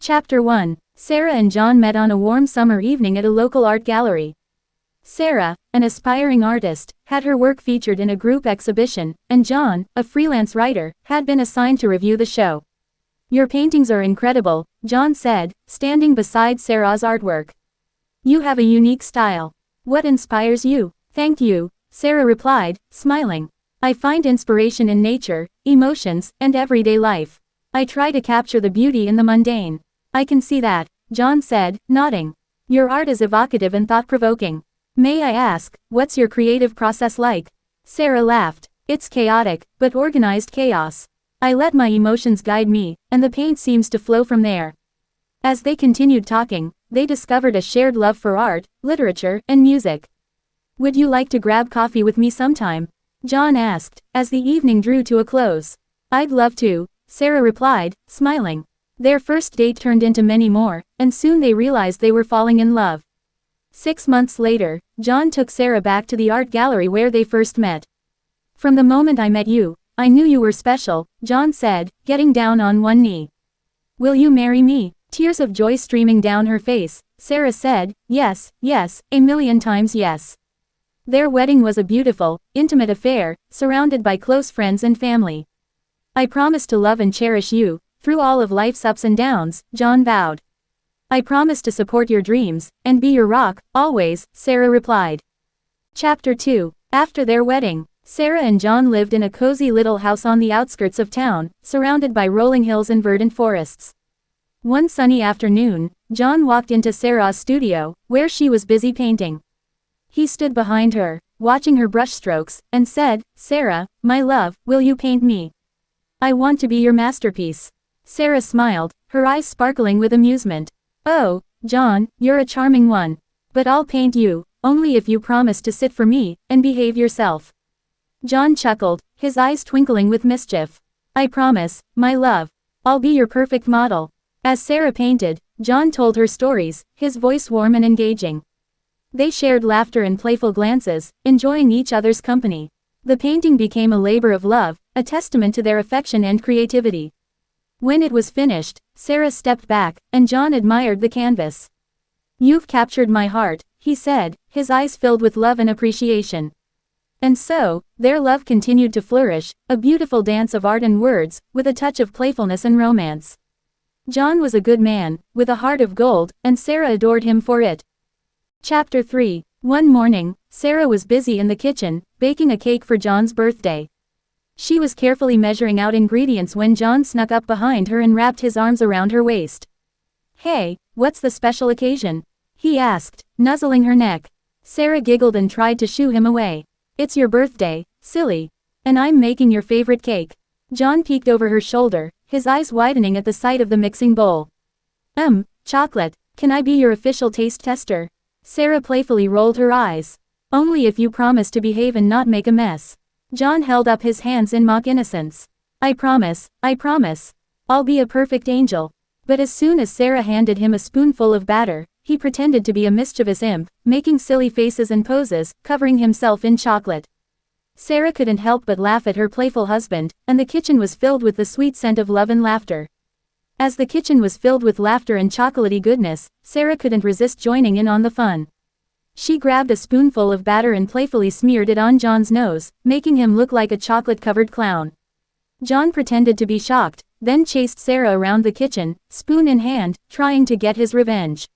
Chapter 1. Sarah and John met on a warm summer evening at a local art gallery. Sarah, an aspiring artist, had her work featured in a group exhibition, and John, a freelance writer, had been assigned to review the show. "Your paintings are incredible," John said, standing beside Sarah's artwork. "You have a unique style. What inspires you?" "Thank you," Sarah replied, smiling. "I find inspiration in nature, emotions, and everyday life. I try to capture the beauty in the mundane." "I can see that," John said, nodding. "Your art is evocative and thought-provoking. May I ask, what's your creative process like?" Sarah laughed. "It's chaotic, but organized chaos. I let my emotions guide me, and the paint seems to flow from there." As they continued talking, they discovered a shared love for art, literature, and music. "Would you like to grab coffee with me sometime?" John asked, as the evening drew to a close. "I'd love to," Sarah replied, smiling. Their first date turned into many more, and soon they realized they were falling in love. 6 months later, John took Sarah back to the art gallery where they first met. "From the moment I met you, I knew you were special," John said, getting down on one knee. "Will you marry me?" Tears of joy streaming down her face, Sarah said, "Yes, yes, a million times yes." Their wedding was a beautiful, intimate affair, surrounded by close friends and family. "I promise to love and cherish you, through all of life's ups and downs," John vowed. "I promise to support your dreams, and be your rock, always," Sarah replied. Chapter 2. After their wedding, Sarah and John lived in a cozy little house on the outskirts of town, surrounded by rolling hills and verdant forests. One sunny afternoon, John walked into Sarah's studio, where she was busy painting. He stood behind her, watching her brushstrokes, and said, "Sarah, my love, will you paint me? I want to be your masterpiece." Sarah smiled, her eyes sparkling with amusement. "Oh, John, you're a charming one. But I'll paint you, only if you promise to sit for me, and behave yourself." John chuckled, his eyes twinkling with mischief. "I promise, my love. I'll be your perfect model." As Sarah painted, John told her stories, his voice warm and engaging. They shared laughter and playful glances, enjoying each other's company. The painting became a labor of love, a testament to their affection and creativity. When it was finished, Sarah stepped back, and John admired the canvas. "You've captured my heart," he said, his eyes filled with love and appreciation. And so, their love continued to flourish, a beautiful dance of art and words, with a touch of playfulness and romance. John was a good man, with a heart of gold, and Sarah adored him for it. Chapter 3. One morning, Sarah was busy in the kitchen, baking a cake for John's birthday. She was carefully measuring out ingredients when John snuck up behind her and wrapped his arms around her waist. "Hey, what's the special occasion?" he asked, nuzzling her neck. Sarah giggled and tried to shoo him away. "It's your birthday, silly. And I'm making your favorite cake." John peeked over her shoulder, his eyes widening at the sight of the mixing bowl. Chocolate. Can I be your official taste tester?" Sarah playfully rolled her eyes. "Only if you promise to behave and not make a mess." John held up his hands in mock innocence. I promise. I'll be a perfect angel." But as soon as Sarah handed him a spoonful of batter, he pretended to be a mischievous imp, making silly faces and poses, covering himself in chocolate. Sarah couldn't help but laugh at her playful husband, and the kitchen was filled with the sweet scent of love and laughter. As the kitchen was filled with laughter and chocolatey goodness, Sarah couldn't resist joining in on the fun. She grabbed a spoonful of batter and playfully smeared it on John's nose, making him look like a chocolate-covered clown. John pretended to be shocked, then chased Sarah around the kitchen, spoon in hand, trying to get his revenge.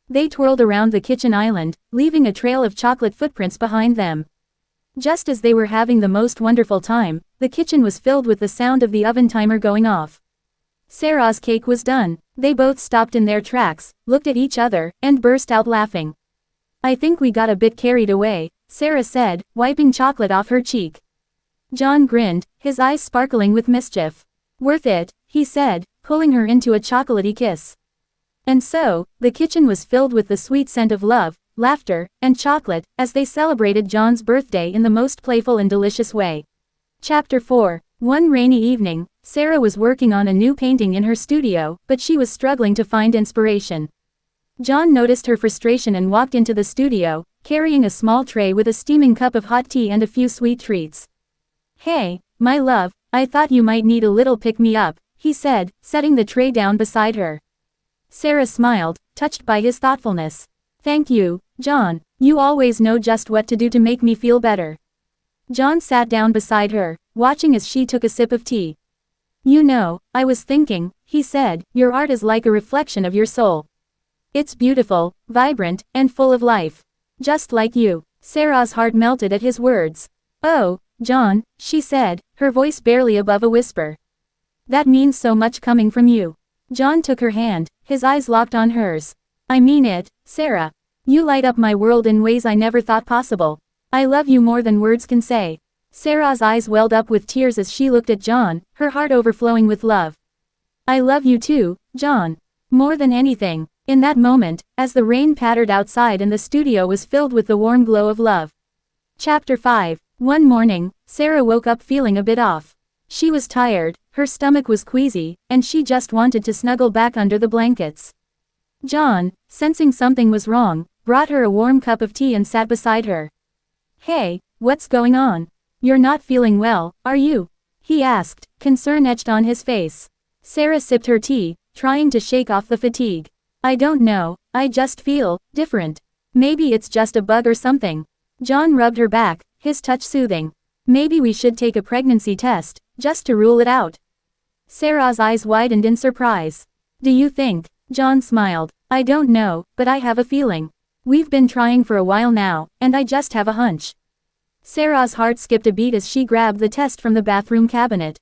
They twirled around the kitchen island, leaving a trail of chocolate footprints behind them. Just as they were having the most wonderful time, the kitchen was filled with the sound of the oven timer going off. Sarah's cake was done. They both stopped in their tracks, looked at each other, and burst out laughing. "I think we got a bit carried away," Sarah said, wiping chocolate off her cheek. John grinned, his eyes sparkling with mischief. "Worth it," he said, pulling her into a chocolatey kiss. And so, the kitchen was filled with the sweet scent of love, laughter, and chocolate, as they celebrated John's birthday in the most playful and delicious way. Chapter 4. One rainy evening, Sarah was working on a new painting in her studio, but she was struggling to find inspiration. John noticed her frustration and walked into the studio, carrying a small tray with a steaming cup of hot tea and a few sweet treats. "Hey, my love, I thought you might need a little pick-me-up," he said, setting the tray down beside her. Sarah smiled, touched by his thoughtfulness. Thank you, John. You always know just what to do to make me feel better. John sat down beside her, watching as she took a sip of tea. You know, I was thinking, he said, your art is like a reflection of your soul. It's beautiful, vibrant, and full of life. Just like you. Sarah's heart melted at his words. Oh, John, she said, her voice barely above a whisper. That means so much coming from you. John took her hand, his eyes locked on hers. I mean it, Sarah. You light up my world in ways I never thought possible. I love you more than words can say. Sarah's eyes welled up with tears as she looked at John, her heart overflowing with love. I love you too, John. More than anything. In that moment, as the rain pattered outside and the studio was filled with the warm glow of love. Chapter 5. One morning, Sarah woke up feeling a bit off. She was tired, her stomach was queasy, and she just wanted to snuggle back under the blankets. John, sensing something was wrong, brought her a warm cup of tea and sat beside her. Hey, what's going on? You're not feeling well, are you? He asked, concern etched on his face. Sarah sipped her tea, trying to shake off the fatigue. I don't know, I just feel different. Maybe it's just a bug or something. John rubbed her back, his touch soothing. Maybe we should take a pregnancy test, just to rule it out. Sarah's eyes widened in surprise. Do you think? John smiled. I don't know, but I have a feeling. We've been trying for a while now, and I just have a hunch. Sarah's heart skipped a beat as she grabbed the test from the bathroom cabinet.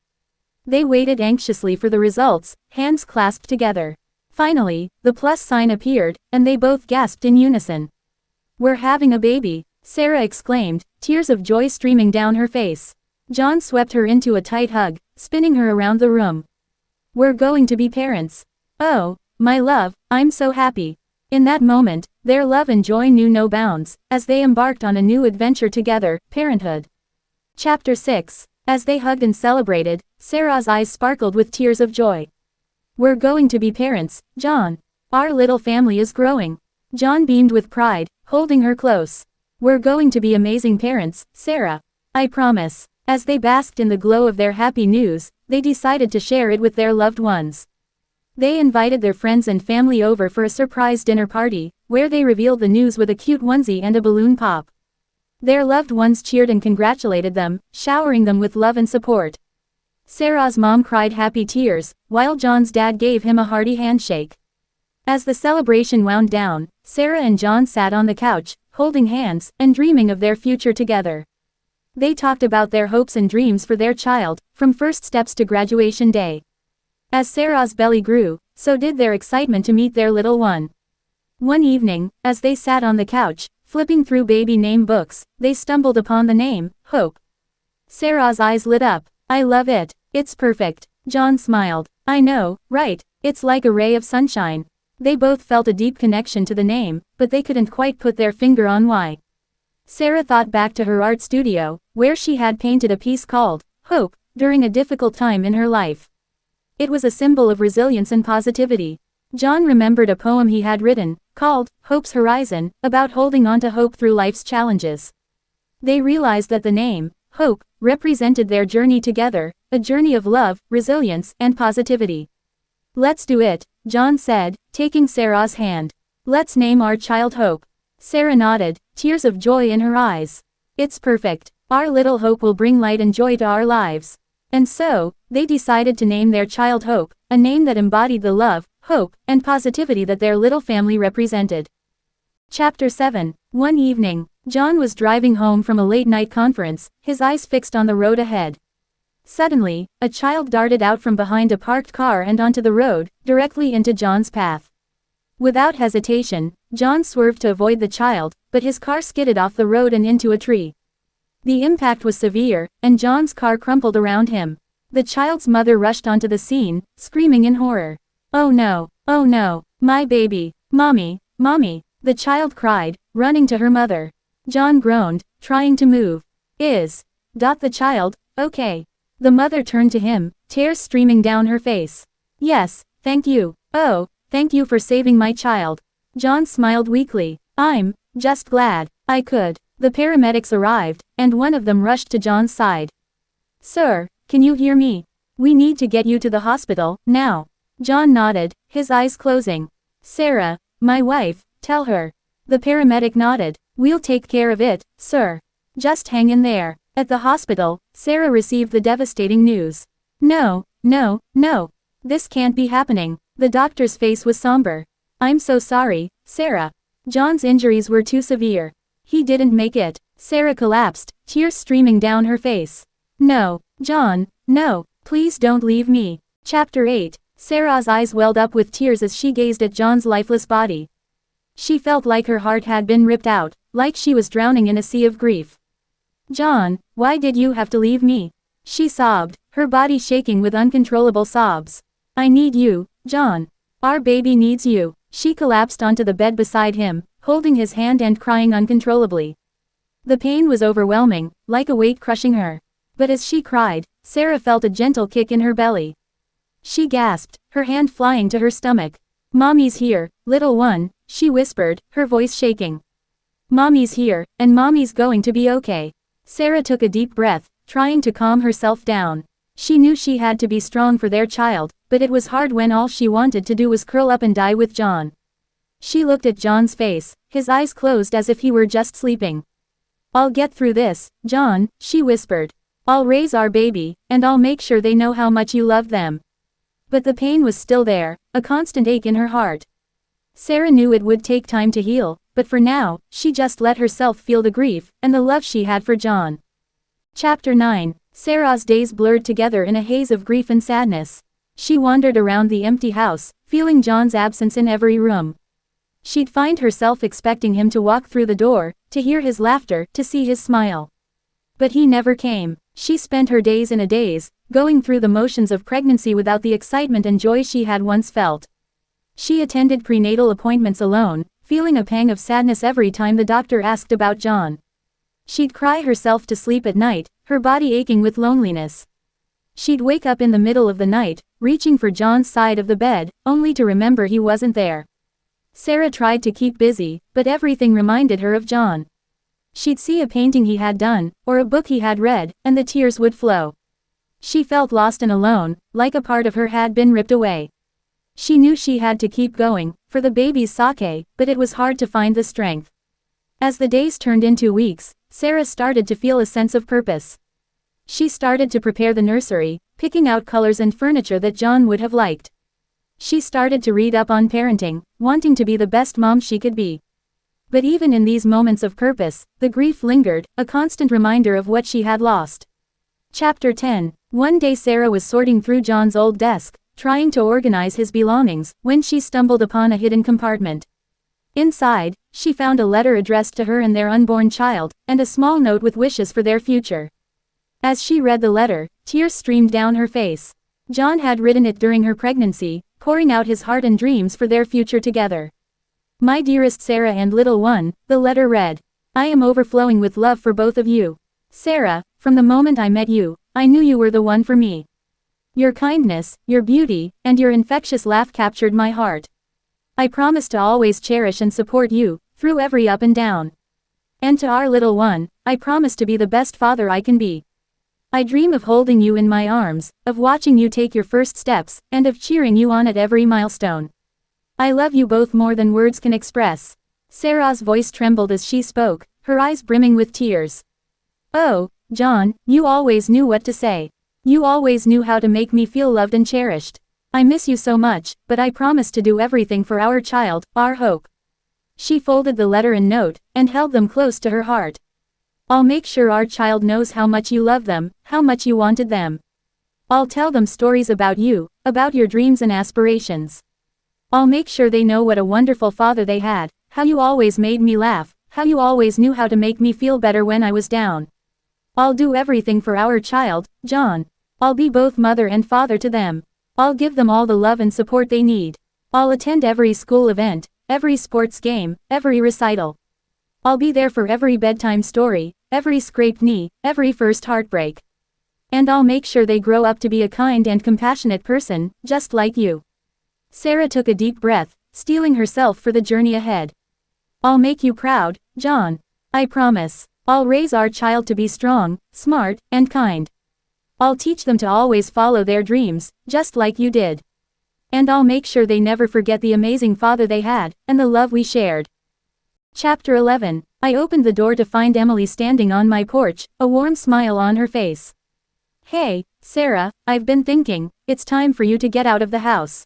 They waited anxiously for the results, hands clasped together. Finally, the plus sign appeared, and they both gasped in unison. We're having a baby, Sarah exclaimed, tears of joy streaming down her face. John swept her into a tight hug, spinning her around the room. We're going to be parents. Oh, my love, I'm so happy. In that moment, their love and joy knew no bounds, as they embarked on a new adventure together, parenthood. Chapter 6. As they hugged and celebrated, Sarah's eyes sparkled with tears of joy. We're going to be parents, John. Our little family is growing. John beamed with pride, holding her close. We're going to be amazing parents, Sarah. I promise. As they basked in the glow of their happy news, they decided to share it with their loved ones. They invited their friends and family over for a surprise dinner party, where they revealed the news with a cute onesie and a balloon pop. Their loved ones cheered and congratulated them, showering them with love and support. Sarah's mom cried happy tears, while John's dad gave him a hearty handshake. As the celebration wound down, Sarah and John sat on the couch, holding hands, and dreaming of their future together. They talked about their hopes and dreams for their child, from first steps to graduation day. As Sarah's belly grew, so did their excitement to meet their little one. One evening, as they sat on the couch, flipping through baby name books, they stumbled upon the name, Hope. Sarah's eyes lit up. I love it. It's perfect. John smiled. I know, right? It's like a ray of sunshine. They both felt a deep connection to the name, but they couldn't quite put their finger on why. Sarah thought back to her art studio, where she had painted a piece called Hope during a difficult time in her life. It was a symbol of resilience and positivity. John remembered a poem he had written, called Hope's Horizon, about holding on to hope through life's challenges. They realized that the name, Hope, represented their journey together, a journey of love, resilience, and positivity. Let's do it, John said, taking Sarah's hand. Let's name our child Hope. Sarah nodded, tears of joy in her eyes. It's perfect. Our little Hope will bring light and joy to our lives. And so, they decided to name their child Hope, a name that embodied the love, hope, and positivity that their little family represented. Chapter 7. One evening, John was driving home from a late-night conference, his eyes fixed on the road ahead. Suddenly, a child darted out from behind a parked car and onto the road, directly into John's path. Without hesitation, John swerved to avoid the child, but his car skidded off the road and into a tree. The impact was severe, and John's car crumpled around him. The child's mother rushed onto the scene, screaming in horror. Oh no, my baby, mommy, the child cried, running to her mother. John groaned, trying to move. The child, okay? The mother turned to him, tears streaming down her face. Yes, thank you. Oh, thank you for saving my child. John smiled weakly. I'm just glad I could. The paramedics arrived, and one of them rushed to John's side. Sir, can you hear me? We need to get you to the hospital, now. John nodded, his eyes closing. Sarah, my wife, tell her. The paramedic nodded. We'll take care of it, sir. Just hang in there. At the hospital, Sarah received the devastating news. No, no, no. This can't be happening. The doctor's face was somber. I'm so sorry, Sarah. John's injuries were too severe. He didn't make it. Sarah collapsed, tears streaming down her face. No, John, no, please don't leave me. Chapter 8. Sarah's eyes welled up with tears as she gazed at John's lifeless body. She felt like her heart had been ripped out, like she was drowning in a sea of grief. John, why did you have to leave me? She sobbed, her body shaking with uncontrollable sobs. I need you, John. Our baby needs you. She collapsed onto the bed beside him, holding his hand and crying uncontrollably. The pain was overwhelming, like a weight crushing her. But as she cried, Sarah felt a gentle kick in her belly. She gasped, her hand flying to her stomach. Mommy's here, little one, she whispered, her voice shaking. Mommy's here, and Mommy's going to be okay. Sarah took a deep breath, trying to calm herself down. She knew she had to be strong for their child, but it was hard when all she wanted to do was curl up and die with John. She looked at John's face, his eyes closed as if he were just sleeping. I'll get through this, John, she whispered. I'll raise our baby, and I'll make sure they know how much you love them. But the pain was still there, a constant ache in her heart. Sarah knew it would take time to heal, but for now, she just let herself feel the grief and the love she had for John. Chapter 9. Sarah's days blurred together in a haze of grief and sadness. She wandered around the empty house, feeling John's absence in every room. She'd find herself expecting him to walk through the door, to hear his laughter, to see his smile. But he never came. She spent her days in a daze, going through the motions of pregnancy without the excitement and joy she had once felt. She attended prenatal appointments alone, feeling a pang of sadness every time the doctor asked about John. She'd cry herself to sleep at night, her body aching with loneliness. She'd wake up in the middle of the night, reaching for John's side of the bed, only to remember he wasn't there. Sarah tried to keep busy, but everything reminded her of John. She'd see a painting he had done, or a book he had read, and the tears would flow. She felt lost and alone, like a part of her had been ripped away. She knew she had to keep going, for the baby's sake, but it was hard to find the strength. As the days turned into weeks, Sarah started to feel a sense of purpose. She started to prepare the nursery, picking out colors and furniture that John would have liked. She started to read up on parenting, wanting to be the best mom she could be. But even in these moments of purpose, the grief lingered, a constant reminder of what she had lost. Chapter 10. One day Sarah was sorting through John's old desk, trying to organize his belongings, when she stumbled upon a hidden compartment. Inside, she found a letter addressed to her and their unborn child, and a small note with wishes for their future. As she read the letter, tears streamed down her face. John had written it during her pregnancy, pouring out his heart and dreams for their future together. My dearest Sarah and little one, the letter read. I am overflowing with love for both of you. Sarah, from the moment I met you, I knew you were the one for me. Your kindness, your beauty, and your infectious laugh captured my heart. I promise to always cherish and support you, through every up and down. And to our little one, I promise to be the best father I can be. I dream of holding you in my arms, of watching you take your first steps, and of cheering you on at every milestone. I love you both more than words can express. Sarah's voice trembled as she spoke, her eyes brimming with tears. Oh, John, you always knew what to say. You always knew how to make me feel loved and cherished. I miss you so much, but I promise to do everything for our child, our hope. She folded the letter and note, and held them close to her heart. I'll make sure our child knows how much you love them, how much you wanted them. I'll tell them stories about you, about your dreams and aspirations. I'll make sure they know what a wonderful father they had, how you always made me laugh, how you always knew how to make me feel better when I was down. I'll do everything for our child, John. I'll be both mother and father to them. I'll give them all the love and support they need. I'll attend every school event, every sports game, every recital. I'll be there for every bedtime story, every scraped knee, every first heartbreak. And I'll make sure they grow up to be a kind and compassionate person, just like you. Sarah took a deep breath, steeling herself for the journey ahead. I'll make you proud, John. I promise. I'll raise our child to be strong, smart, and kind. I'll teach them to always follow their dreams, just like you did. And I'll make sure they never forget the amazing father they had, and the love we shared. Chapter 11. I opened the door to find Emily standing on my porch, a warm smile on her face. Hey, Sarah, I've been thinking, it's time for you to get out of the house.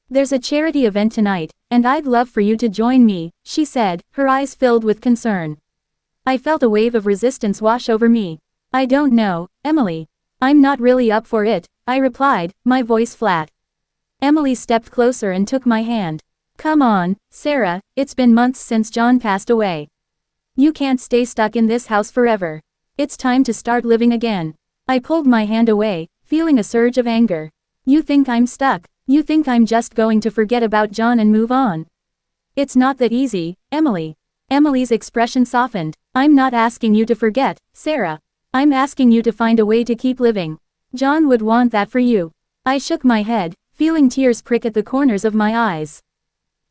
There's a charity event tonight, and I'd love for you to join me, she said, her eyes filled with concern. I felt a wave of resistance wash over me. I don't know, Emily. I'm not really up for it, I replied, my voice flat. Emily stepped closer and took my hand. Come on, Sarah, it's been months since John passed away. You can't stay stuck in this house forever. It's time to start living again. I pulled my hand away, feeling a surge of anger. You think I'm stuck? You think I'm just going to forget about John and move on? It's not that easy, Emily. Emily's expression softened. I'm not asking you to forget, Sarah. I'm asking you to find a way to keep living. John would want that for you. I shook my head, feeling tears prick at the corners of my eyes.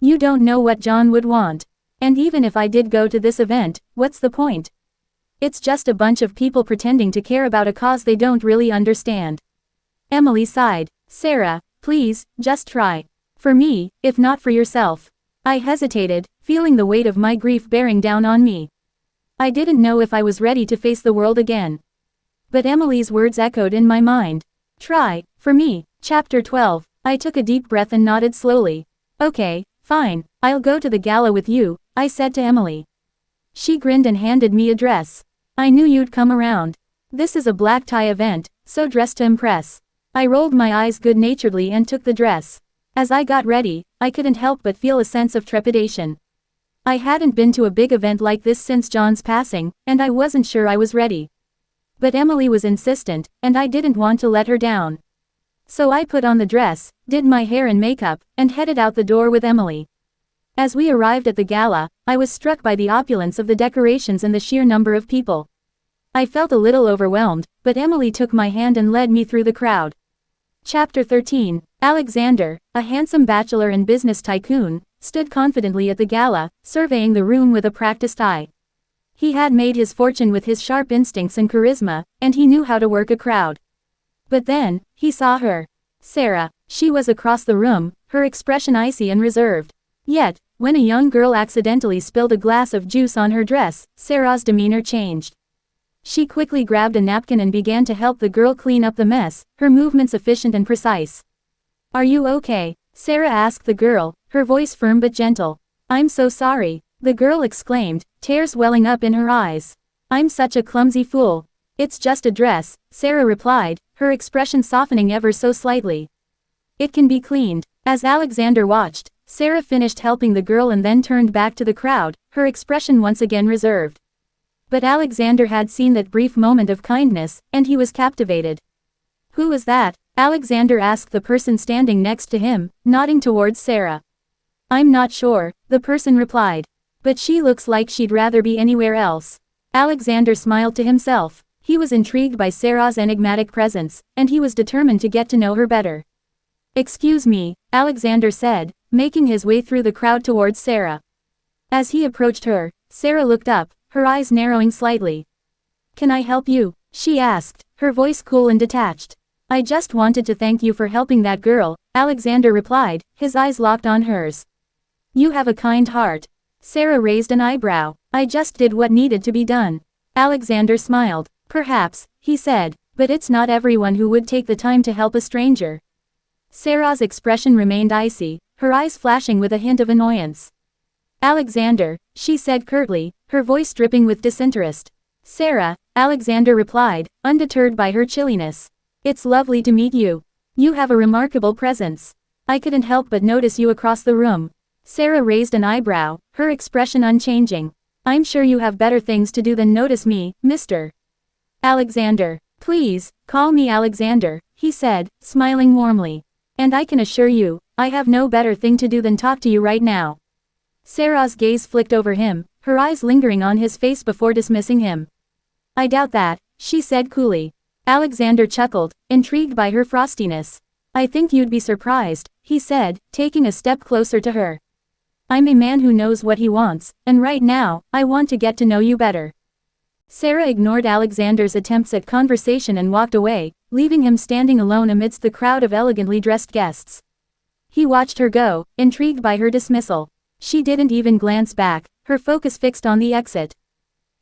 You don't know what John would want. And even if I did go to this event, what's the point? It's just a bunch of people pretending to care about a cause they don't really understand. Emily sighed. Sarah, please, just try. For me, if not for yourself. I hesitated, feeling the weight of my grief bearing down on me. I didn't know if I was ready to face the world again. But Emily's words echoed in my mind. Try, for me. Chapter 12. I took a deep breath and nodded slowly. Okay, fine, I'll go to the gala with you, I said to Emily. She grinned and handed me a dress. I knew you'd come around. This is a black tie event, so dress to impress. I rolled my eyes good-naturedly and took the dress. As I got ready, I couldn't help but feel a sense of trepidation. I hadn't been to a big event like this since John's passing, and I wasn't sure I was ready. But Emily was insistent, and I didn't want to let her down. So I put on the dress, did my hair and makeup, and headed out the door with Emily. As we arrived at the gala, I was struck by the opulence of the decorations and the sheer number of people. I felt a little overwhelmed, but Emily took my hand and led me through the crowd. Chapter 13. Alexander, a handsome bachelor and business tycoon, stood confidently at the gala, surveying the room with a practiced eye. He had made his fortune with his sharp instincts and charisma, and he knew how to work a crowd. But then, he saw her. Sarah. She was across the room, her expression icy and reserved. Yet, when a young girl accidentally spilled a glass of juice on her dress, Sarah's demeanor changed. She quickly grabbed a napkin and began to help the girl clean up the mess, her movements efficient and precise. Are you okay? Sarah asked the girl, her voice firm but gentle. I'm so sorry, the girl exclaimed, tears welling up in her eyes. I'm such a clumsy fool. It's just a dress, Sarah replied, her expression softening ever so slightly. It can be cleaned. As Alexander watched, Sarah finished helping the girl and then turned back to the crowd, her expression once again reserved. But Alexander had seen that brief moment of kindness, and he was captivated. Who was that? Alexander asked the person standing next to him, nodding towards Sarah. I'm not sure, the person replied. But she looks like she'd rather be anywhere else. Alexander smiled to himself. He was intrigued by Sarah's enigmatic presence, and he was determined to get to know her better. Excuse me, Alexander said, making his way through the crowd towards Sarah. As he approached her, Sarah looked up, her eyes narrowing slightly. Can I help you? She asked, her voice cool and detached. I just wanted to thank you for helping that girl, Alexander replied, his eyes locked on hers. You have a kind heart. Sarah raised an eyebrow. I just did what needed to be done. Alexander smiled. Perhaps, he said, but it's not everyone who would take the time to help a stranger. Sarah's expression remained icy, her eyes flashing with a hint of annoyance. Alexander, she said curtly, her voice dripping with disinterest. Sarah, Alexander replied, undeterred by her chilliness. It's lovely to meet you. You have a remarkable presence. I couldn't help but notice you across the room. Sarah raised an eyebrow, her expression unchanging. I'm sure you have better things to do than notice me, Mr. Alexander. Please, call me Alexander, he said, smiling warmly. And I can assure you, I have no better thing to do than talk to you right now. Sarah's gaze flicked over him, her eyes lingering on his face before dismissing him. I doubt that, she said coolly. Alexander chuckled, intrigued by her frostiness. I think you'd be surprised, he said, taking a step closer to her. I'm a man who knows what he wants, and right now, I want to get to know you better. Sarah ignored Alexander's attempts at conversation and walked away, leaving him standing alone amidst the crowd of elegantly dressed guests. He watched her go, intrigued by her dismissal. She didn't even glance back, her focus fixed on the exit.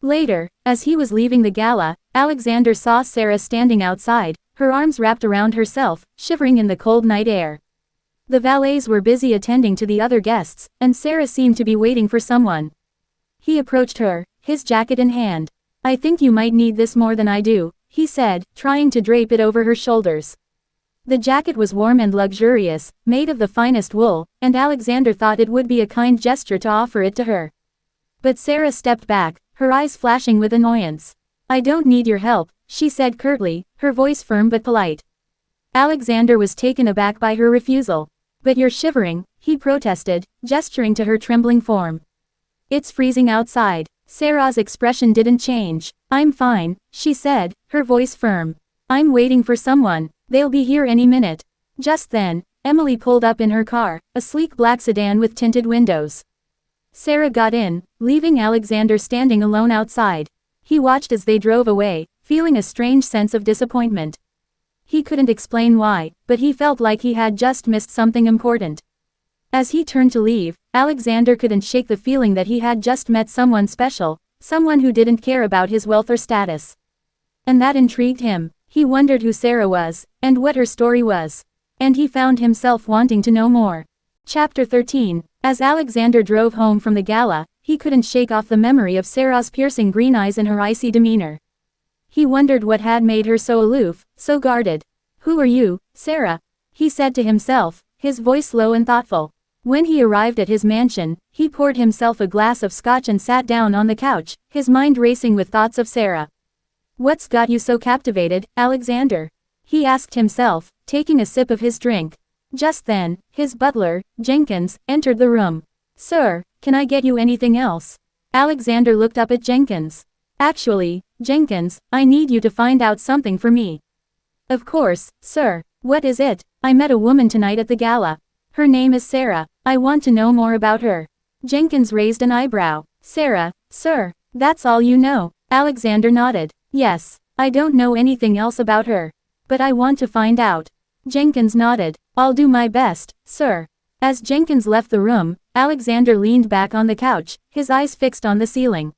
Later, as he was leaving the gala, Alexander saw Sarah standing outside, her arms wrapped around herself, shivering in the cold night air. The valets were busy attending to the other guests, and Sarah seemed to be waiting for someone. He approached her, his jacket in hand. "I think you might need this more than I do," he said, trying to drape it over her shoulders. The jacket was warm and luxurious, made of the finest wool, and Alexander thought it would be a kind gesture to offer it to her. But Sarah stepped back, her eyes flashing with annoyance. "I don't need your help," she said curtly, her voice firm but polite. Alexander was taken aback by her refusal. "But you're shivering," he protested, gesturing to her trembling form. "It's freezing outside." Sarah's expression didn't change. "I'm fine," she said, her voice firm. "I'm waiting for someone. They'll be here any minute." Just then, Emily pulled up in her car, a sleek black sedan with tinted windows. Sarah got in, leaving Alexander standing alone outside. He watched as they drove away, feeling a strange sense of disappointment. He couldn't explain why, but he felt like he had just missed something important. As he turned to leave, Alexander couldn't shake the feeling that he had just met someone special, someone who didn't care about his wealth or status. And that intrigued him. He wondered who Sarah was, and what her story was. And he found himself wanting to know more. Chapter 13. As Alexander drove home from the gala, he couldn't shake off the memory of Sarah's piercing green eyes and her icy demeanor. He wondered what had made her so aloof, so guarded. "Who are you, Sarah?" he said to himself, his voice low and thoughtful. When he arrived at his mansion, he poured himself a glass of scotch and sat down on the couch, his mind racing with thoughts of Sarah. "What's got you so captivated, Alexander?" he asked himself, taking a sip of his drink. Just then, his butler, Jenkins, entered the room. "Sir, can I get you anything else?" Alexander looked up at Jenkins. "Actually, Jenkins, I need you to find out something for me." "Of course, sir. What is it?" "I met a woman tonight at the gala. Her name is Sarah. I want to know more about her." Jenkins raised an eyebrow. "Sarah, sir, that's all you know?" Alexander nodded. "Yes, I don't know anything else about her. But I want to find out." Jenkins nodded. "I'll do my best, sir." As Jenkins left the room, Alexander leaned back on the couch, his eyes fixed on the ceiling.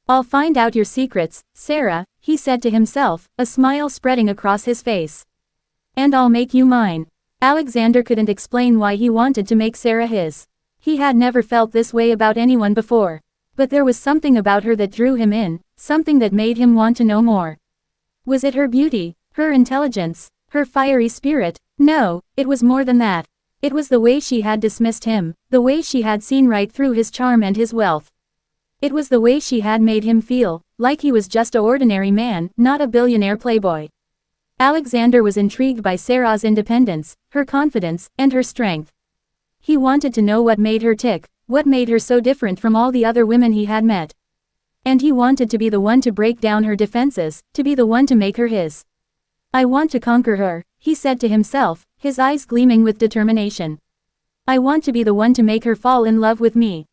"I'll find out your secrets, Sarah," he said to himself, a smile spreading across his face. "And I'll make you mine." Alexander couldn't explain why he wanted to make Sarah his. He had never felt this way about anyone before. But there was something about her that drew him in, something that made him want to know more. Was it her beauty, her intelligence, her fiery spirit? No, it was more than that. It was the way she had dismissed him, the way she had seen right through his charm and his wealth. It was the way she had made him feel, like he was just an ordinary man, not a billionaire playboy. Alexander was intrigued by Sarah's independence, her confidence, and her strength. He wanted to know what made her tick, what made her so different from all the other women he had met. And he wanted to be the one to break down her defenses, to be the one to make her his. "I want to conquer her," he said to himself, his eyes gleaming with determination. "I want to be the one to make her fall in love with me."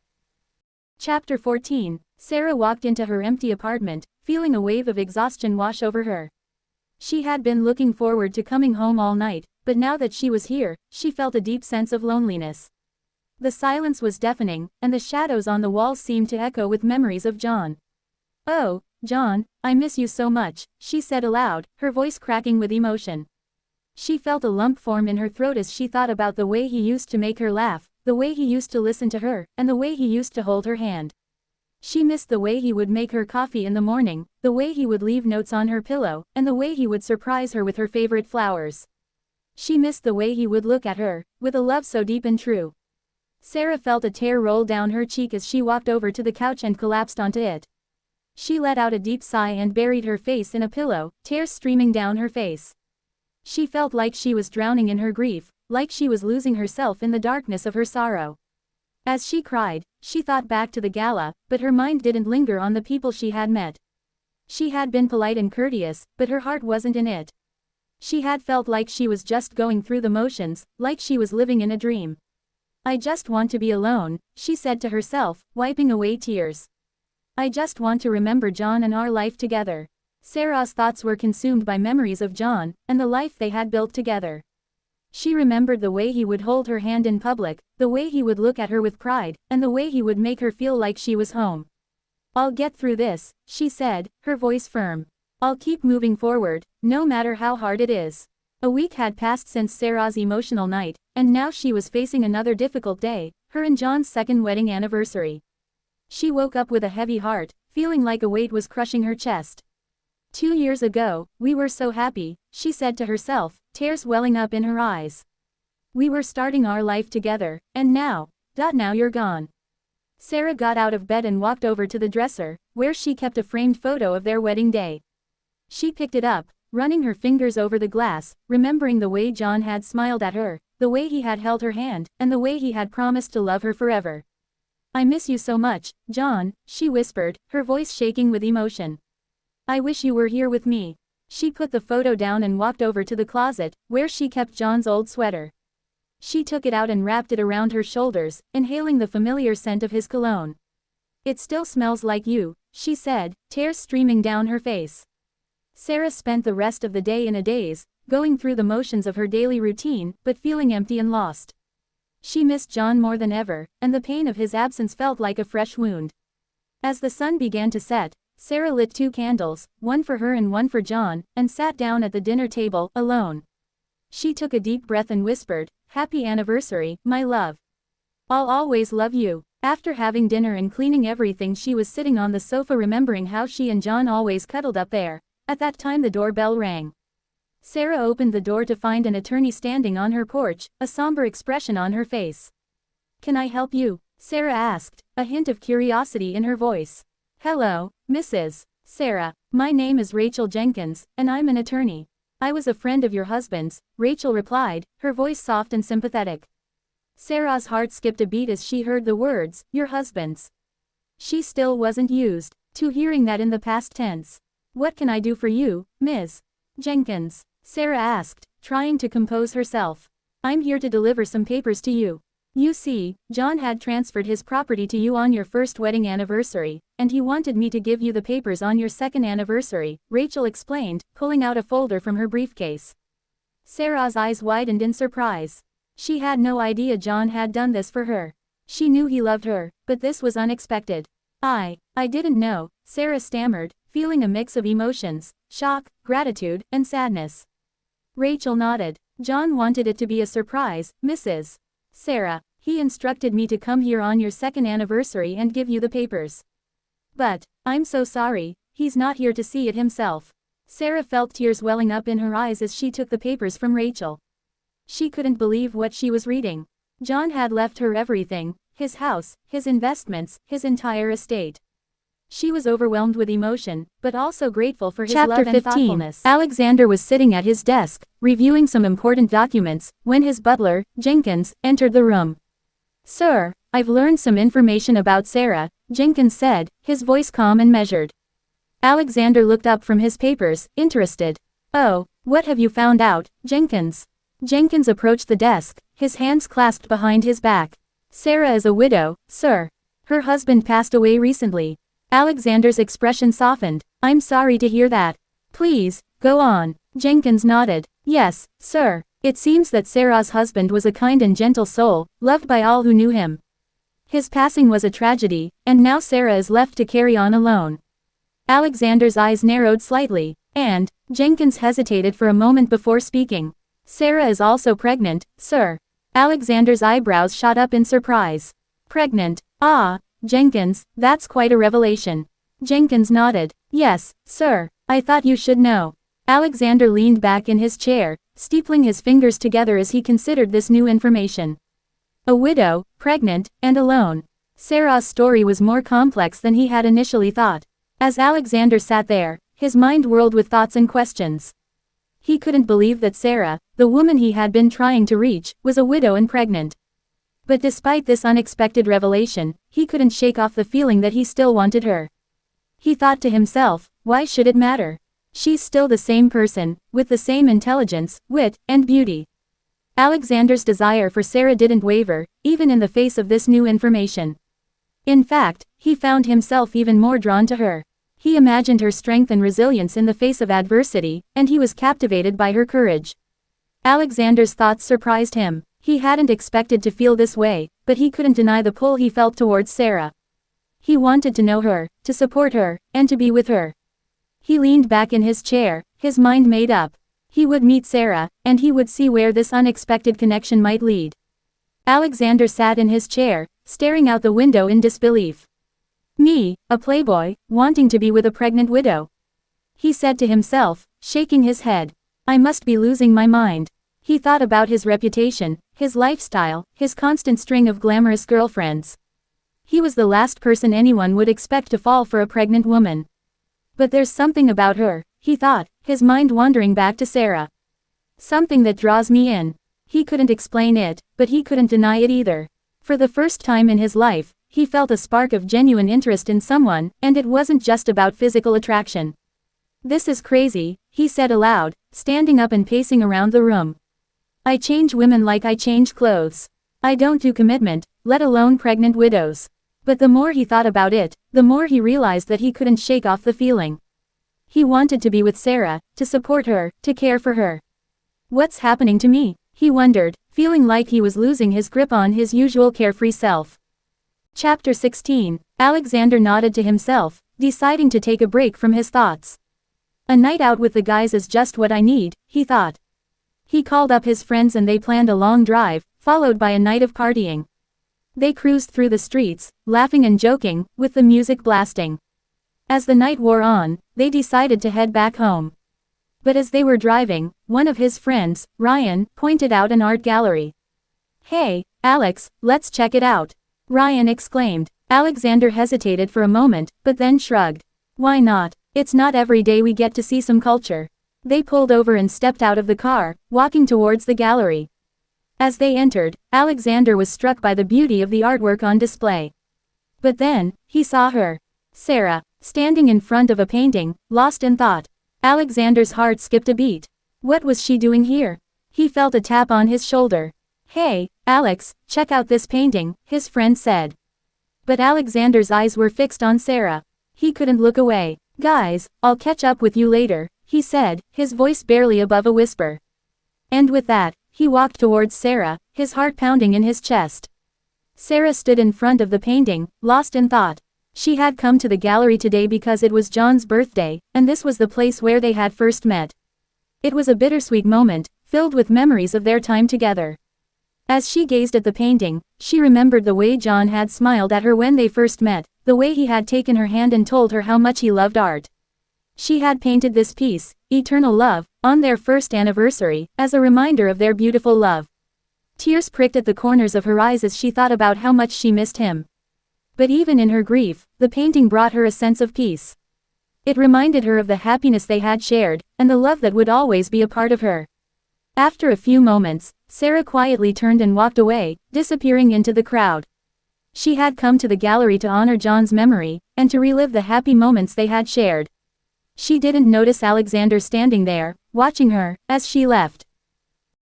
Chapter 14. Sarah walked into her empty apartment, feeling a wave of exhaustion wash over her. She had been looking forward to coming home all night, but now that she was here, she felt a deep sense of loneliness. The silence was deafening, and the shadows on the walls seemed to echo with memories of John. "Oh, John, I miss you so much," she said aloud, her voice cracking with emotion. She felt a lump form in her throat as she thought about the way he used to make her laugh, the way he used to listen to her, and the way he used to hold her hand. She missed the way he would make her coffee in the morning, the way he would leave notes on her pillow, and the way he would surprise her with her favorite flowers. She missed the way he would look at her, with a love so deep and true. Sarah felt a tear roll down her cheek as she walked over to the couch and collapsed onto it. She let out a deep sigh and buried her face in a pillow, tears streaming down her face. She felt like she was drowning in her grief, like she was losing herself in the darkness of her sorrow. As she cried, she thought back to the gala, but her mind didn't linger on the people she had met. She had been polite and courteous, but her heart wasn't in it. She had felt like she was just going through the motions, like she was living in a dream. "I just want to be alone," she said to herself, wiping away tears. "I just want to remember John and our life together." Sarah's thoughts were consumed by memories of John, and the life they had built together. She remembered the way he would hold her hand in public, the way he would look at her with pride, and the way he would make her feel like she was home. "I'll get through this," she said, her voice firm. "I'll keep moving forward, no matter how hard it is." A week had passed since Sarah's emotional night, and now she was facing another difficult day, her and John's second wedding anniversary. She woke up with a heavy heart, feeling like a weight was crushing her chest. 2 years ago, we were so happy, she said to herself, tears welling up in her eyes. We were starting our life together, and now you're gone. Sarah got out of bed and walked over to the dresser, where she kept a framed photo of their wedding day. She picked it up, running her fingers over the glass, remembering the way John had smiled at her, the way he had held her hand, and the way he had promised to love her forever. "I miss you so much, John," she whispered, her voice shaking with emotion. "I wish you were here with me." She put the photo down and walked over to the closet, where she kept John's old sweater. She took it out and wrapped it around her shoulders, inhaling the familiar scent of his cologne. "It still smells like you," she said, tears streaming down her face. Sarah spent the rest of the day in a daze, going through the motions of her daily routine, but feeling empty and lost. She missed John more than ever, and the pain of his absence felt like a fresh wound. As the sun began to set, Sarah lit 2 candles, one for her and one for John, and sat down at the dinner table, alone. She took a deep breath and whispered, "Happy anniversary, my love. I'll always love you." After having dinner and cleaning everything, she was sitting on the sofa remembering how she and John always cuddled up there. At that time the doorbell rang. Sarah opened the door to find an attorney standing on her porch, a somber expression on her face. "Can I help you?" Sarah asked, a hint of curiosity in her voice. "Hello, Mrs. Sarah. My name is Rachel Jenkins, and I'm an attorney." "I was a friend of your husband's," Rachel replied, her voice soft and sympathetic. Sarah's heart skipped a beat as she heard the words, "your husband's." She still wasn't used to hearing that in the past tense. "What can I do for you, Ms. Jenkins?" Sarah asked, trying to compose herself. "I'm here to deliver some papers to you. You see, John had transferred his property to you on your first wedding anniversary, and he wanted me to give you the papers on your second anniversary," Rachel explained, pulling out a folder from her briefcase. Sarah's eyes widened in surprise. She had no idea John had done this for her. She knew he loved her, but this was unexpected. I didn't know," Sarah stammered, feeling a mix of emotions, shock, gratitude, and sadness. Rachel nodded. "John wanted it to be a surprise, Mrs. Sarah. He instructed me to come here on your second anniversary and give you the papers. But I'm so sorry, he's not here to see it himself." Sarah felt tears welling up in her eyes as she took the papers from Rachel. She couldn't believe what she was reading. John had left her everything, his house, his investments, his entire estate. She was overwhelmed with emotion, but also grateful for his love and thoughtfulness. Alexander was sitting at his desk, reviewing some important documents, when his butler, Jenkins, entered the room. "Sir, I've learned some information about Sarah," Jenkins said, his voice calm and measured. Alexander looked up from his papers, interested. "Oh, what have you found out, Jenkins?" Jenkins approached the desk, his hands clasped behind his back. "Sarah is a widow, sir. Her husband passed away recently." Alexander's expression softened. "I'm sorry to hear that. Please, go on." Jenkins nodded. "Yes, sir. It seems that Sarah's husband was a kind and gentle soul, loved by all who knew him. His passing was a tragedy, and now Sarah is left to carry on alone." Alexander's eyes narrowed slightly, and Jenkins hesitated for a moment before speaking. "Sarah is also pregnant, sir." Alexander's eyebrows shot up in surprise. "Pregnant? Ah, Jenkins, that's quite a revelation." Jenkins nodded. "Yes, sir. I thought you should know." Alexander leaned back in his chair, steepling his fingers together as he considered this new information. A widow, pregnant, and alone. Sarah's story was more complex than he had initially thought. As Alexander sat there, his mind whirled with thoughts and questions. He couldn't believe that Sarah, the woman he had been trying to reach, was a widow and pregnant. But despite this unexpected revelation, he couldn't shake off the feeling that he still wanted her. He thought to himself, why should it matter? She's still the same person, with the same intelligence, wit, and beauty. Alexander's desire for Sarah didn't waver, even in the face of this new information. In fact, he found himself even more drawn to her. He imagined her strength and resilience in the face of adversity, and he was captivated by her courage. Alexander's thoughts surprised him. He hadn't expected to feel this way, but he couldn't deny the pull he felt towards Sarah. He wanted to know her, to support her, and to be with her. He leaned back in his chair, his mind made up. He would meet Sarah, and he would see where this unexpected connection might lead. Alexander sat in his chair, staring out the window in disbelief. Me, a playboy, wanting to be with a pregnant widow? He said to himself, shaking his head. I must be losing my mind. He thought about his reputation, his lifestyle, his constant string of glamorous girlfriends. He was the last person anyone would expect to fall for a pregnant woman. But there's something about her, he thought, his mind wandering back to Sarah. Something that draws me in. He couldn't explain it, but he couldn't deny it either. For the first time in his life, he felt a spark of genuine interest in someone, and it wasn't just about physical attraction. This is crazy, he said aloud, standing up and pacing around the room. I change women like I change clothes. I don't do commitment, let alone pregnant widows. But the more he thought about it, the more he realized that he couldn't shake off the feeling. He wanted to be with Sarah, to support her, to care for her. What's happening to me? He wondered, feeling like he was losing his grip on his usual carefree self. Chapter 16. Alexander nodded to himself, deciding to take a break from his thoughts. A night out with the guys is just what I need, he thought. He called up his friends and they planned a long drive, followed by a night of partying. They cruised through the streets, laughing and joking, with the music blasting. As the night wore on, they decided to head back home. But as they were driving, one of his friends, Ryan, pointed out an art gallery. Hey, Alex, let's check it out, Ryan exclaimed. Alexander hesitated for a moment, but then shrugged. Why not? It's not every day we get to see some culture. They pulled over and stepped out of the car, walking towards the gallery. As they entered, Alexander was struck by the beauty of the artwork on display. But then, he saw her. Sarah, standing in front of a painting, lost in thought. Alexander's heart skipped a beat. What was she doing here? He felt a tap on his shoulder. Hey, Alex, check out this painting, his friend said. But Alexander's eyes were fixed on Sarah. He couldn't look away. Guys, I'll catch up with you later, he said, his voice barely above a whisper. And with that, he walked towards Sarah, his heart pounding in his chest. Sarah stood in front of the painting, lost in thought. She had come to the gallery today because it was John's birthday, and this was the place where they had first met. It was a bittersweet moment, filled with memories of their time together. As she gazed at the painting, she remembered the way John had smiled at her when they first met, the way he had taken her hand and told her how much he loved art. She had painted this piece, Eternal Love, on their first anniversary, as a reminder of their beautiful love. Tears pricked at the corners of her eyes as she thought about how much she missed him. But even in her grief, the painting brought her a sense of peace. It reminded her of the happiness they had shared, and the love that would always be a part of her. After a few moments, Sarah quietly turned and walked away, disappearing into the crowd. She had come to the gallery to honor John's memory, and to relive the happy moments they had shared. She didn't notice Alexander standing there, watching her, as she left.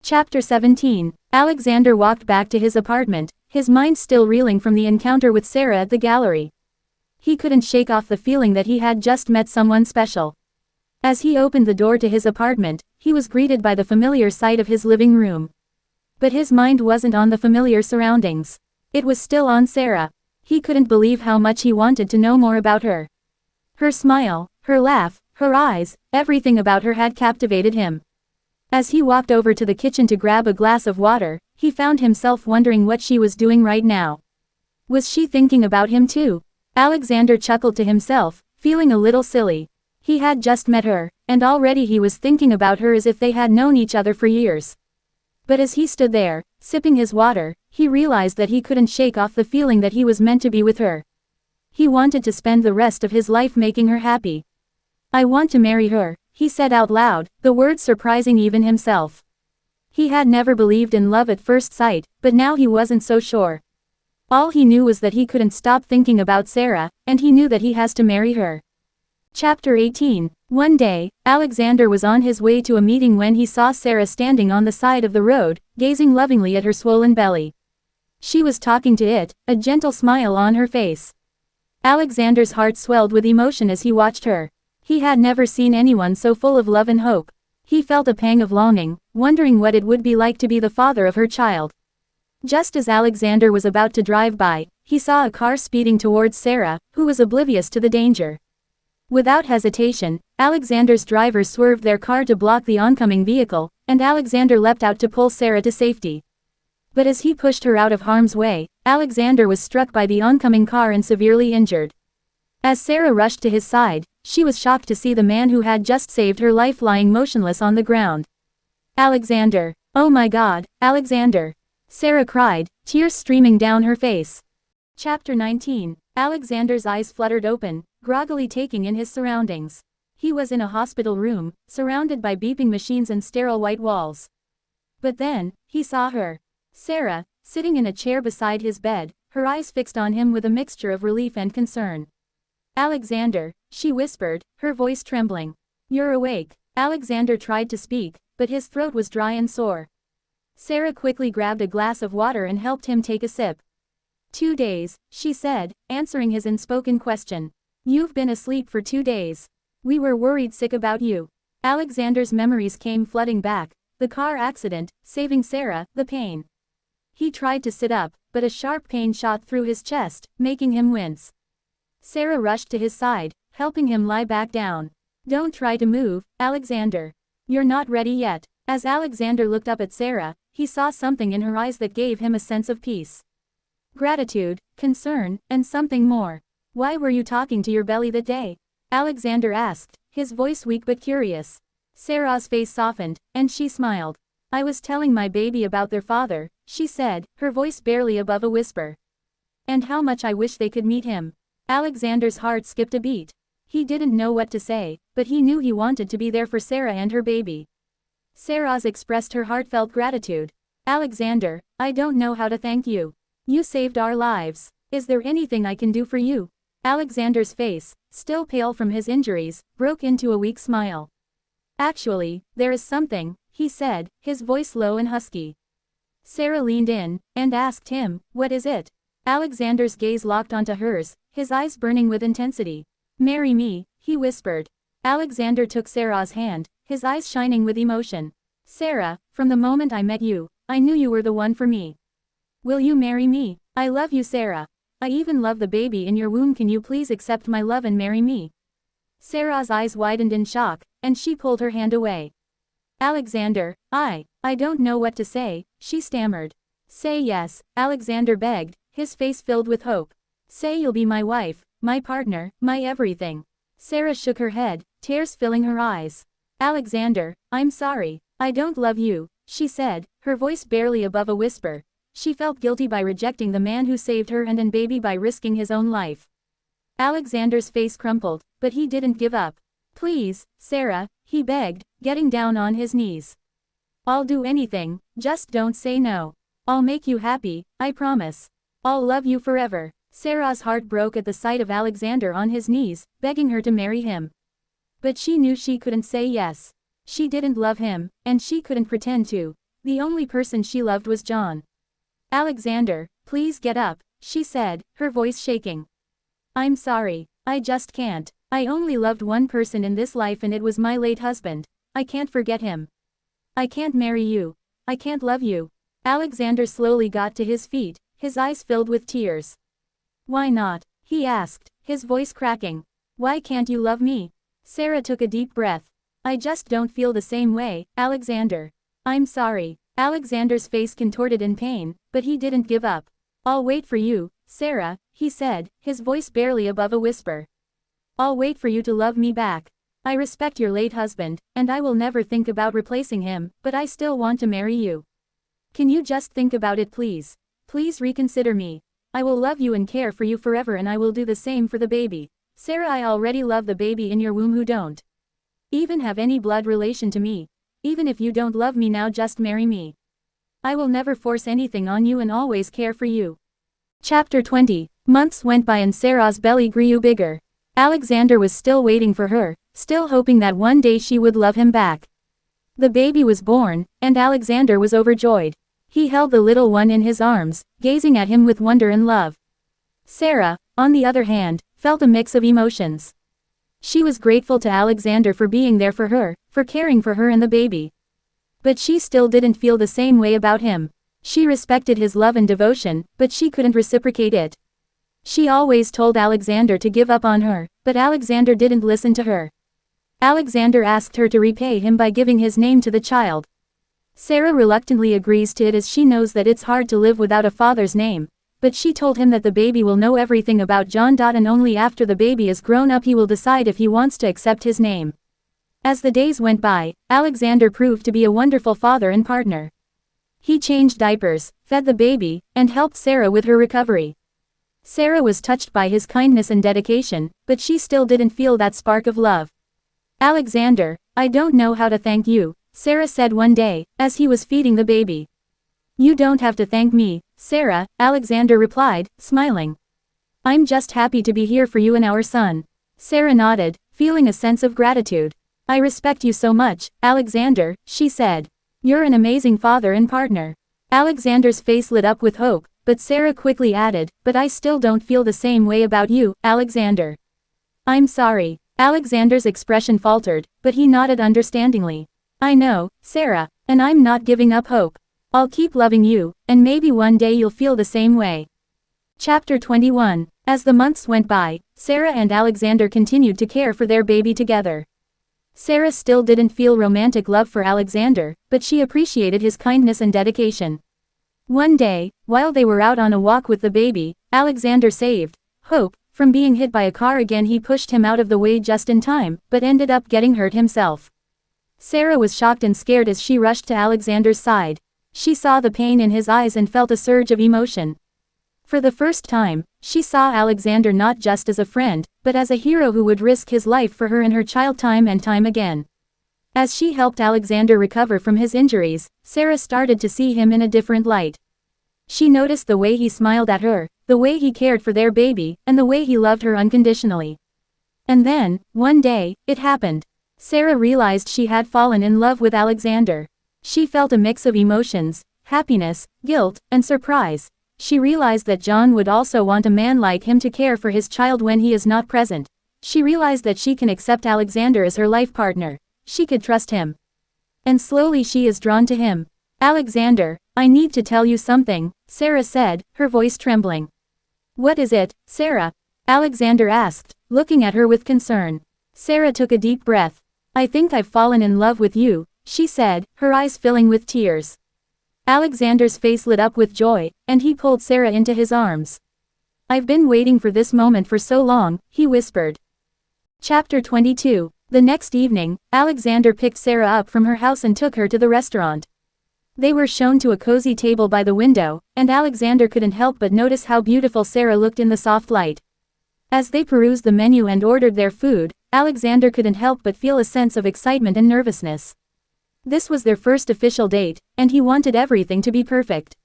Chapter 17. Alexander walked back to his apartment, his mind still reeling from the encounter with Sarah at the gallery. He couldn't shake off the feeling that he had just met someone special. As he opened the door to his apartment, he was greeted by the familiar sight of his living room. But his mind wasn't on the familiar surroundings. It was still on Sarah. He couldn't believe how much he wanted to know more about her. Her smile, her laugh, her eyes, everything about her had captivated him. As he walked over to the kitchen to grab a glass of water, he found himself wondering what she was doing right now. Was she thinking about him too? Alexander chuckled to himself, feeling a little silly. He had just met her, and already he was thinking about her as if they had known each other for years. But as he stood there, sipping his water, he realized that he couldn't shake off the feeling that he was meant to be with her. He wanted to spend the rest of his life making her happy. I want to marry her, he said out loud, the words surprising even himself. He had never believed in love at first sight, but now he wasn't so sure. All he knew was that he couldn't stop thinking about Sarah, and he knew that he has to marry her. Chapter 18. One day, Alexander was on his way to a meeting when he saw Sarah standing on the side of the road, gazing lovingly at her swollen belly. She was talking to it, a gentle smile on her face. Alexander's heart swelled with emotion as he watched her. He had never seen anyone so full of love and hope. He felt a pang of longing, wondering what it would be like to be the father of her child. Just as Alexander was about to drive by, he saw a car speeding towards Sarah, who was oblivious to the danger. Without hesitation, Alexander's drivers swerved their car to block the oncoming vehicle, and Alexander leapt out to pull Sarah to safety. But as he pushed her out of harm's way, Alexander was struck by the oncoming car and severely injured. As Sarah rushed to his side, she was shocked to see the man who had just saved her life lying motionless on the ground. "Alexander! Oh my God, Alexander!" Sarah cried, tears streaming down her face. Chapter 19. Alexander's eyes fluttered open, groggily taking in his surroundings. He was in a hospital room, surrounded by beeping machines and sterile white walls. But then, he saw her. Sarah, sitting in a chair beside his bed, her eyes fixed on him with a mixture of relief and concern. "Alexander," she whispered, her voice trembling. "You're awake." Alexander tried to speak, but his throat was dry and sore. Sarah quickly grabbed a glass of water and helped him take a sip. 2 days, she said, answering his unspoken question. "You've been asleep for 2 days. We were worried sick about you." Alexander's memories came flooding back, the car accident, saving Sarah, the pain. He tried to sit up, but a sharp pain shot through his chest, making him wince. Sarah rushed to his side, helping him lie back down. "Don't try to move, Alexander. You're not ready yet." As Alexander looked up at Sarah, he saw something in her eyes that gave him a sense of peace. Gratitude, concern, and something more. "Why were you talking to your belly that day?" Alexander asked, his voice weak but curious. Sarah's face softened, and she smiled. "I was telling my baby about their father," she said, her voice barely above a whisper. "And how much I wish they could meet him." Alexander's heart skipped a beat. He didn't know what to say, but he knew he wanted to be there for Sarah and her baby. Sarah's expressed her heartfelt gratitude. "Alexander, I don't know how to thank you. You saved our lives. Is there anything I can do for you?" Alexander's face, still pale from his injuries, broke into a weak smile. "Actually, there is something," he said, his voice low and husky. Sarah leaned in, and asked him, "What is it?" Alexander's gaze locked onto hers, his eyes burning with intensity. "Marry me," he whispered. Alexander took Sarah's hand, his eyes shining with emotion. "Sarah, from the moment I met you, I knew you were the one for me. Will you marry me? I love you, Sarah. I even love the baby in your womb. Can you please accept my love and marry me?" Sarah's eyes widened in shock, and she pulled her hand away. "Alexander, I don't know what to say," she stammered. "Say yes," Alexander begged, his face filled with hope. "Say you'll be my wife, my partner, my everything." Sarah shook her head, tears filling her eyes. "Alexander, I'm sorry. I don't love you," she said, her voice barely above a whisper. She felt guilty by rejecting the man who saved her and baby by risking his own life. Alexander's face crumpled, but he didn't give up. "Please, Sarah," he begged, getting down on his knees. "I'll do anything, just don't say no. I'll make you happy, I promise. I'll love you forever." Sarah's heart broke at the sight of Alexander on his knees, begging her to marry him. But she knew she couldn't say yes. She didn't love him, and she couldn't pretend to. The only person she loved was John. "Alexander, please get up," she said, her voice shaking. "I'm sorry, I just can't. I only loved one person in this life and it was my late husband. I can't forget him. I can't marry you. I can't love you." Alexander slowly got to his feet, his eyes filled with tears. "Why not?" he asked, his voice cracking. "Why can't you love me?" Sarah took a deep breath. "I just don't feel the same way, Alexander. I'm sorry." Alexander's face contorted in pain, but he didn't give up. "I'll wait for you, Sarah," he said, his voice barely above a whisper. "I'll wait for you to love me back. I respect your late husband, and I will never think about replacing him, but I still want to marry you. Can you just think about it, please? Please reconsider me. I will love you and care for you forever, and I will do the same for the baby. Sarah, I already love the baby in your womb who don't even have any blood relation to me. Even if you don't love me now, just marry me. I will never force anything on you and always care for you." Chapter 20. Months went by and Sarah's belly grew bigger. Alexander was still waiting for her, still hoping that one day she would love him back. The baby was born, and Alexander was overjoyed. He held the little one in his arms, gazing at him with wonder and love. Sarah, on the other hand, felt a mix of emotions. She was grateful to Alexander for being there for her, for caring for her and the baby. But she still didn't feel the same way about him. She respected his love and devotion, but she couldn't reciprocate it. She always told Alexander to give up on her, but Alexander didn't listen to her. Alexander asked her to repay him by giving his name to the child. Sarah reluctantly agrees to it as she knows that it's hard to live without a father's name, but she told him that the baby will know everything about John. And only after the baby is grown up he will decide if he wants to accept his name. As the days went by, Alexander proved to be a wonderful father and partner. He changed diapers, fed the baby, and helped Sarah with her recovery. Sarah was touched by his kindness and dedication, but she still didn't feel that spark of love. "Alexander, I don't know how to thank you," Sarah said one day, as he was feeding the baby. "You don't have to thank me, Sarah," Alexander replied, smiling. "I'm just happy to be here for you and our son." Sarah nodded, feeling a sense of gratitude. "I respect you so much, Alexander," she said. "You're an amazing father and partner." Alexander's face lit up with hope, but Sarah quickly added, "But I still don't feel the same way about you, Alexander." "I'm sorry." Alexander's expression faltered, but he nodded understandingly. "I know, Sarah, and I'm not giving up hope. I'll keep loving you, and maybe one day you'll feel the same way." Chapter 21. As the months went by, Sarah and Alexander continued to care for their baby together. Sarah still didn't feel romantic love for Alexander, but she appreciated his kindness and dedication. One day, while they were out on a walk with the baby, Alexander saved Hope from being hit by a car again. He pushed him out of the way just in time, but ended up getting hurt himself. Sarah was shocked and scared as she rushed to Alexander's side. She saw the pain in his eyes and felt a surge of emotion. For the first time, she saw Alexander not just as a friend, but as a hero who would risk his life for her and her child time and time again. As she helped Alexander recover from his injuries, Sarah started to see him in a different light. She noticed the way he smiled at her, the way he cared for their baby, and the way he loved her unconditionally. And then, one day, it happened. Sarah realized she had fallen in love with Alexander. She felt a mix of emotions, happiness, guilt, and surprise. She realized that John would also want a man like him to care for his child when he is not present. She realized that she can accept Alexander as her life partner. She could trust him. And slowly she is drawn to him. "Alexander, I need to tell you something," Sarah said, her voice trembling. "What is it, Sarah?" Alexander asked, looking at her with concern. Sarah took a deep breath. "I think I've fallen in love with you," she said, her eyes filling with tears. Alexander's face lit up with joy, and he pulled Sarah into his arms. "I've been waiting for this moment for so long," he whispered. Chapter 22. The next evening, Alexander picked Sarah up from her house and took her to the restaurant. They were shown to a cozy table by the window, and Alexander couldn't help but notice how beautiful Sarah looked in the soft light. As they perused the menu and ordered their food, Alexander couldn't help but feel a sense of excitement and nervousness. This was their first official date, and he wanted everything to be perfect.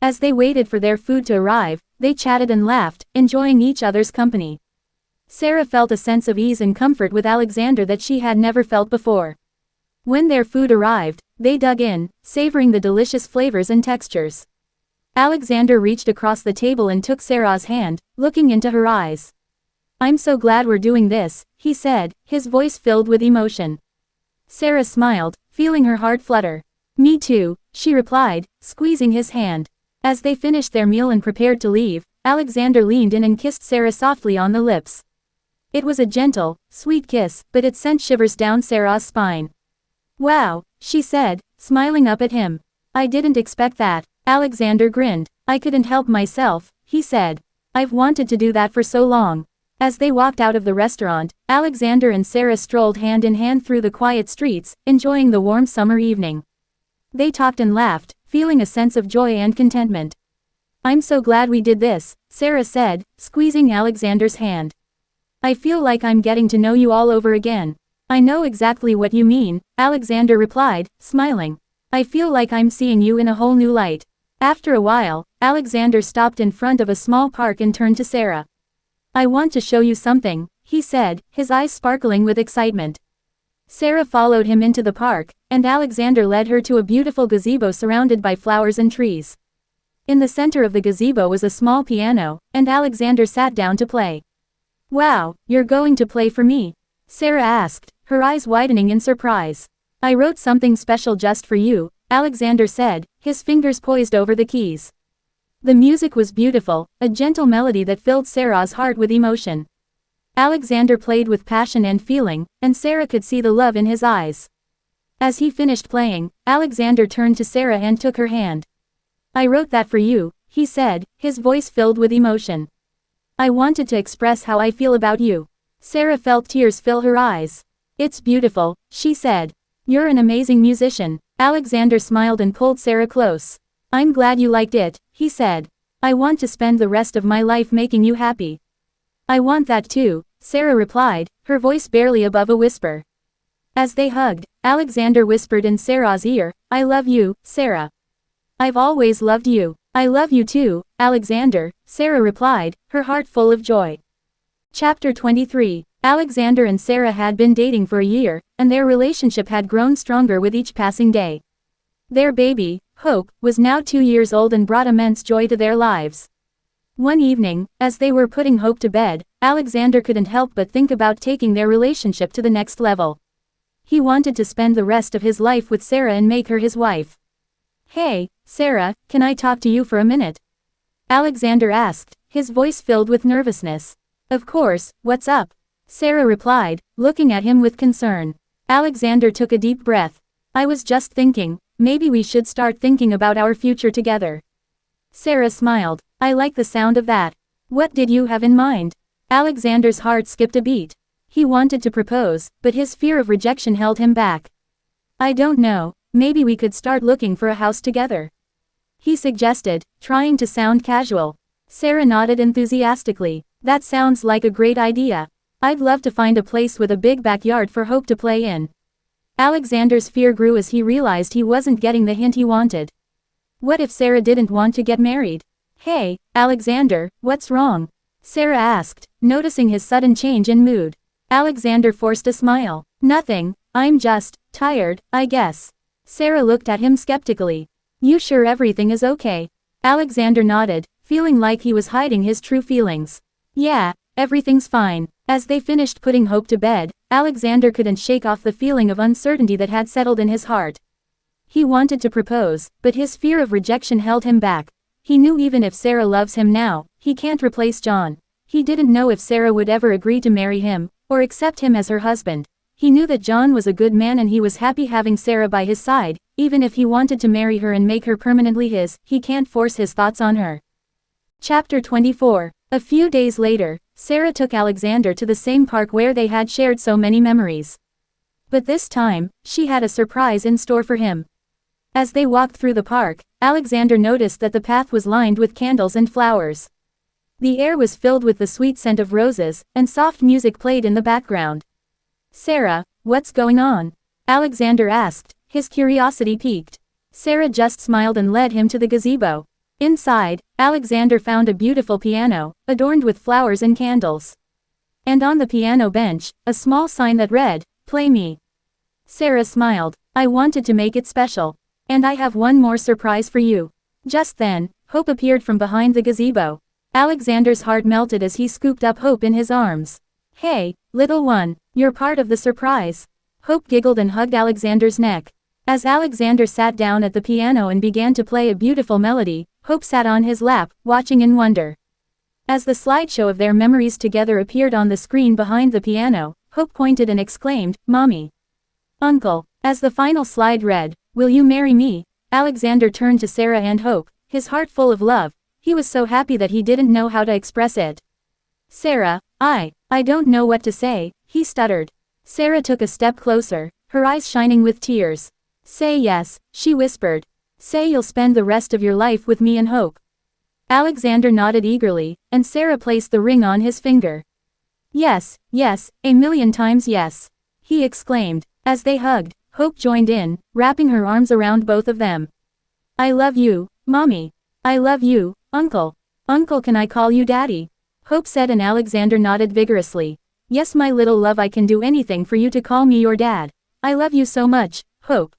As they waited for their food to arrive, they chatted and laughed, enjoying each other's company. Sarah felt a sense of ease and comfort with Alexander that she had never felt before. When their food arrived, they dug in, savoring the delicious flavors and textures. Alexander reached across the table and took Sarah's hand, looking into her eyes. "I'm so glad we're doing this," he said, his voice filled with emotion. Sarah smiled, feeling her heart flutter. "Me too," she replied, squeezing his hand. As they finished their meal and prepared to leave, Alexander leaned in and kissed Sarah softly on the lips. It was a gentle, sweet kiss, but it sent shivers down Sarah's spine. "Wow," she said, smiling up at him. "I didn't expect that." Alexander grinned. "I couldn't help myself," he said. "I've wanted to do that for so long." As they walked out of the restaurant, Alexander and Sarah strolled hand in hand through the quiet streets, enjoying the warm summer evening. They talked and laughed, feeling a sense of joy and contentment. "I'm so glad we did this," Sarah said, squeezing Alexander's hand. "I feel like I'm getting to know you all over again." "I know exactly what you mean," Alexander replied, smiling. "I feel like I'm seeing you in a whole new light." After a while, Alexander stopped in front of a small park and turned to Sarah. "I want to show you something," he said, his eyes sparkling with excitement. Sarah followed him into the park, and Alexander led her to a beautiful gazebo surrounded by flowers and trees. In the center of the gazebo was a small piano, and Alexander sat down to play. "Wow, you're going to play for me?" Sarah asked, her eyes widening in surprise. I wrote something special just for you, Alexander said, his fingers poised over the keys. The music was beautiful, a gentle melody that filled Sarah's heart with emotion. Alexander played with passion and feeling, and Sarah could see the love in his eyes. As he finished playing, Alexander turned to Sarah and took her hand. I wrote that for you, he said, his voice filled with emotion. I wanted to express how I feel about you. Sarah felt tears fill her eyes. It's beautiful, she said. You're an amazing musician. Alexander smiled and pulled Sarah close. I'm glad you liked it, he said. I want to spend the rest of my life making you happy. I want that too, Sarah replied, her voice barely above a whisper. As they hugged, Alexander whispered in Sarah's ear, I love you, Sarah. I've always loved you. I love you too, Alexander, Sarah replied, her heart full of joy. Chapter 23. Alexander and Sarah had been dating for a year, and their relationship had grown stronger with each passing day. Their baby, Hope, was now 2 years old and brought immense joy to their lives. One evening, as they were putting Hope to bed, Alexander couldn't help but think about taking their relationship to the next level. He wanted to spend the rest of his life with Sarah and make her his wife. Hey, Sarah, can I talk to you for a minute? Alexander asked, his voice filled with nervousness. Of course, what's up? Sarah replied, looking at him with concern. Alexander took a deep breath. I was just thinking, maybe we should start thinking about our future together. Sarah smiled. I like the sound of that. What did you have in mind? Alexander's heart skipped a beat. He wanted to propose, but his fear of rejection held him back. I don't know, maybe we could start looking for a house together, he suggested, trying to sound casual. Sarah nodded enthusiastically. That sounds like a great idea. I'd love to find a place with a big backyard for Hope to play in. Alexander's fear grew as he realized he wasn't getting the hint he wanted. What if Sarah didn't want to get married? Hey, Alexander, what's wrong? Sarah asked, noticing his sudden change in mood. Alexander forced a smile. Nothing, I'm just tired, I guess. Sarah looked at him skeptically. You sure everything is okay? Alexander nodded, feeling like he was hiding his true feelings. Yeah, everything's fine. As they finished putting Hope to bed, Alexander couldn't shake off the feeling of uncertainty that had settled in his heart. He wanted to propose, but his fear of rejection held him back. He knew even if Sarah loves him now, he can't replace John. He didn't know if Sarah would ever agree to marry him, or accept him as her husband. He knew that John was a good man and he was happy having Sarah by his side. Even if he wanted to marry her and make her permanently his, he can't force his thoughts on her. Chapter 24. A few days later, Sarah took Alexander to the same park where they had shared so many memories. But this time, she had a surprise in store for him. As they walked through the park, Alexander noticed that the path was lined with candles and flowers. The air was filled with the sweet scent of roses, and soft music played in the background. Sarah, what's going on? Alexander asked, his curiosity piqued. Sarah just smiled and led him to the gazebo. Inside, Alexander found a beautiful piano, adorned with flowers and candles. And on the piano bench, a small sign that read, Play me. Sarah smiled. I wanted to make it special. And I have one more surprise for you. Just then, Hope appeared from behind the gazebo. Alexander's heart melted as he scooped up Hope in his arms. Hey, little one, you're part of the surprise. Hope giggled and hugged Alexander's neck. As Alexander sat down at the piano and began to play a beautiful melody, Hope sat on his lap, watching in wonder. As the slideshow of their memories together appeared on the screen behind the piano, Hope pointed and exclaimed, Mommy. Uncle. As the final slide read, Will you marry me? Alexander turned to Sarah and Hope, his heart full of love. He was so happy that he didn't know how to express it. Sarah, I don't know what to say, he stuttered. Sarah took a step closer, her eyes shining with tears. Say yes, she whispered. Say you'll spend the rest of your life with me and Hope. Alexander nodded eagerly, and Sarah placed the ring on his finger. Yes, yes, a million times yes, he exclaimed. As they hugged, Hope joined in, wrapping her arms around both of them. I love you, Mommy. I love you, Uncle. Uncle, can I call you Daddy? Hope said, and Alexander nodded vigorously. Yes, my little love, I can do anything for you to call me your dad. I love you so much, Hope.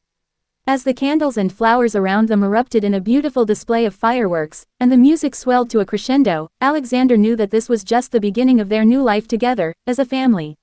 As the candles and flowers around them erupted in a beautiful display of fireworks, and the music swelled to a crescendo, Alexander knew that this was just the beginning of their new life together, as a family.